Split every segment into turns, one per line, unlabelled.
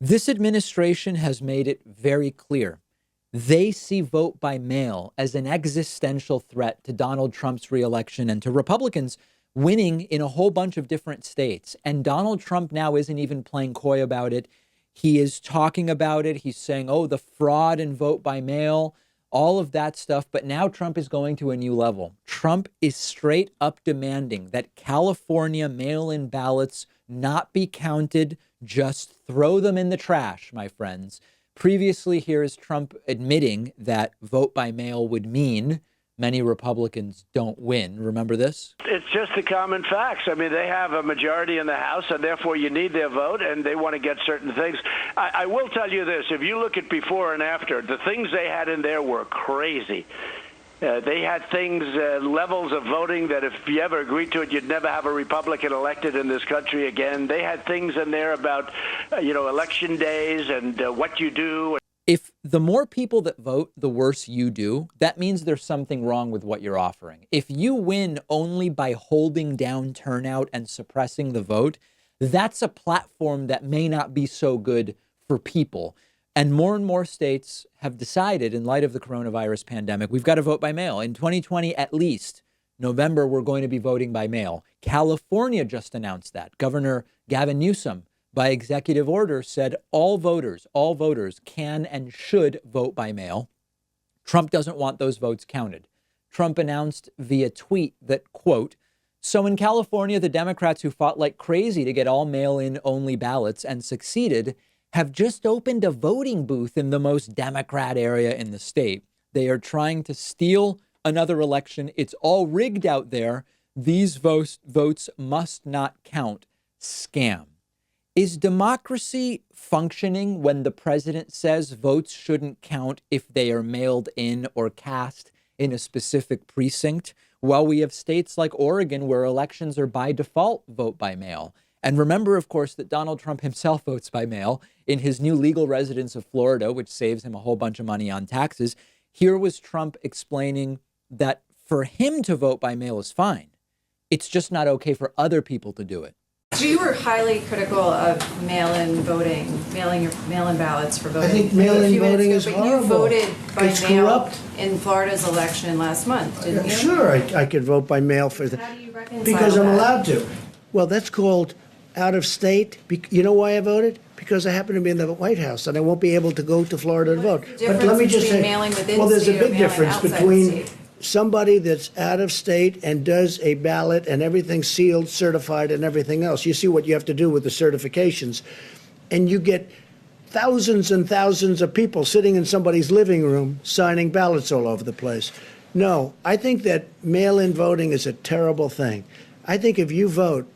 This administration has made it very clear. They see vote by mail as an existential threat to Donald Trump's reelection and to Republicans winning in a whole bunch of different states. And Donald Trump now isn't even playing coy about it. He is talking about it. He's saying, oh, the fraud and vote by mail, all of that stuff. But now Trump is going to a new level. Trump is straight up demanding that California mail-in ballots not be counted. Just throw them in the trash, my friends. Previously, here is Trump admitting that vote by mail would mean many Republicans don't win. Remember this?
It's just the common facts. I mean, they have a majority in the House, and therefore you need their vote, and they want to get certain things. I will tell you this. If you look at before and after, the things they had in there were crazy. They had things, levels of voting that if you ever agreed to it, you'd never have a Republican elected in this country again. They had things in there about, election days and what you do.
If the more people that vote, the worse you do, that means there's something wrong with what you're offering. If you win only by holding down turnout and suppressing the vote, that's a platform that may not be so good for people. And more states have decided, in light of the coronavirus pandemic, we've got to vote by mail. In 2020, at least, November, we're going to be voting by mail. California just announced that. Governor Gavin Newsom, by executive order, said all voters can and should vote by mail. Trump doesn't want those votes counted. Trump announced via tweet that, quote, so in California, the Democrats who fought like crazy to get all mail-in only ballots and succeeded have just opened a voting booth in the most Democrat area in the state. They are trying to steal another election. It's all rigged out there. These votes must not count. Scam. Is democracy functioning when the president says votes shouldn't count if they are mailed in or cast in a specific precinct, while we have states like Oregon where elections are by default vote by mail? And remember, of course, that Donald Trump himself votes by mail in his new legal residence of Florida, which saves him a whole bunch of money on taxes. Here was Trump explaining that for him to vote by mail is fine. It's just not okay for other people to do it.
So you were highly critical of mail-in voting, mail-in ballots for voting.
I think mail-in voting is
but
horrible.
You voted by
It's
mail
corrupt.
in Florida's election last month, didn't you?
Sure, I could vote by mail for that.
How do you reconcile
Because I'm
that?
allowed to. Well, that's called out of state. You know why I voted? Because I happen to be in the White House and I won't be able to go to Florida to vote.
What's the difference between mailing within
well, there's a
state or
big
mailing
difference
outside the
between
state?
somebody that's out of state and does a ballot and everything sealed, certified, and everything else. You see what you have to do with the certifications. And you get thousands and thousands of people sitting in somebody's living room signing ballots all over the place. No, I think that mail-in voting is a terrible thing. I think if you vote,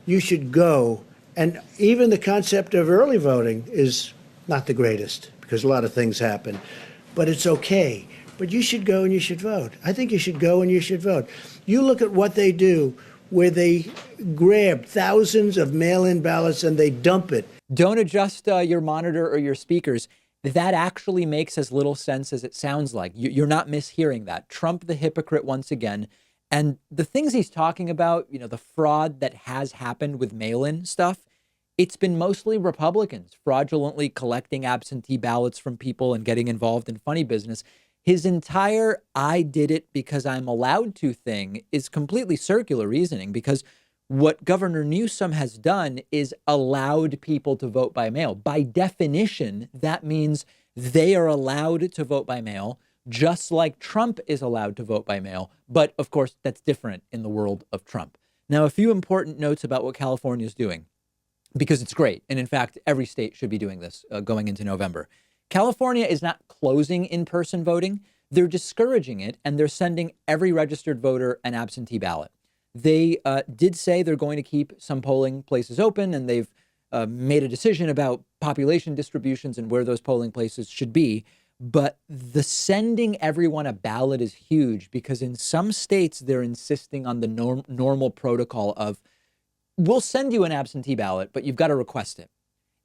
you should go. And even the concept of early voting is not the greatest because a lot of things happen. But it's okay. But you should go and you should vote. I think you should go and you should vote. You look at what they do, where they grab thousands of mail-in ballots and they dump it.
Don't adjust your monitor or your speakers. That actually makes as little sense as it sounds like. You're not mishearing that. Trump the hypocrite once again. And the things he's talking about, the fraud that has happened with mail-in stuff, it's been mostly Republicans fraudulently collecting absentee ballots from people and getting involved in funny business. His entire I did it because I'm allowed to thing is completely circular reasoning, because what Governor Newsom has done is allowed people to vote by mail. By definition, that means they are allowed to vote by mail, just like Trump is allowed to vote by mail. But of course, that's different in the world of Trump. Now, a few important notes about what California is doing, because it's great. And in fact, every state should be doing this going into November. California is not closing in-person voting. They're discouraging it, and they're sending every registered voter an absentee ballot. They did say they're going to keep some polling places open, and they've made a decision about population distributions and where those polling places should be. But the sending everyone a ballot is huge, because in some states, they're insisting on the normal protocol of, we'll send you an absentee ballot, but you've got to request it.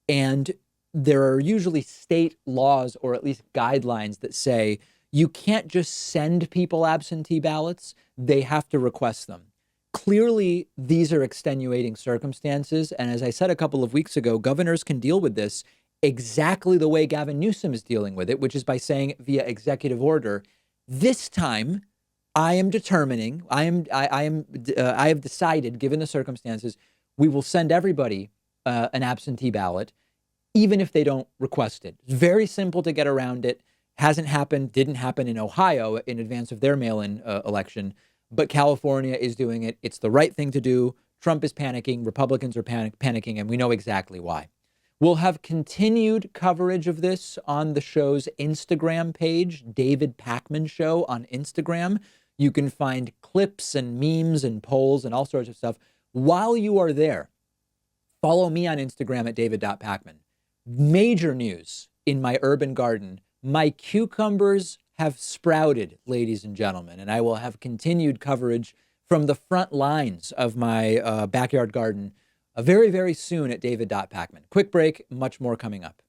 And there are usually state laws, or at least guidelines, that say you can't just send people absentee ballots. They have to request them. Clearly, these are extenuating circumstances. And as I said a couple of weeks ago, governors can deal with this exactly the way Gavin Newsom is dealing with it, which is by saying via executive order, this time I am determining, I have decided, given the circumstances, we will send everybody an absentee ballot, even if they don't request it. It's very simple to get around it. Hasn't happened, didn't happen in Ohio in advance of their mail-in election, but California is doing it. It's the right thing to do. Trump is panicking, Republicans are panicking, and we know exactly why. We'll have continued coverage of this on the show's Instagram page, David Pakman Show on Instagram. You can find clips and memes and polls and all sorts of stuff. While you are there, follow me on Instagram at david.pakman. Major news in my urban garden. My cucumbers have sprouted, ladies and gentlemen, and I will have continued coverage from the front lines of my backyard garden very, very soon at david.pakman. Quick break, much more coming up.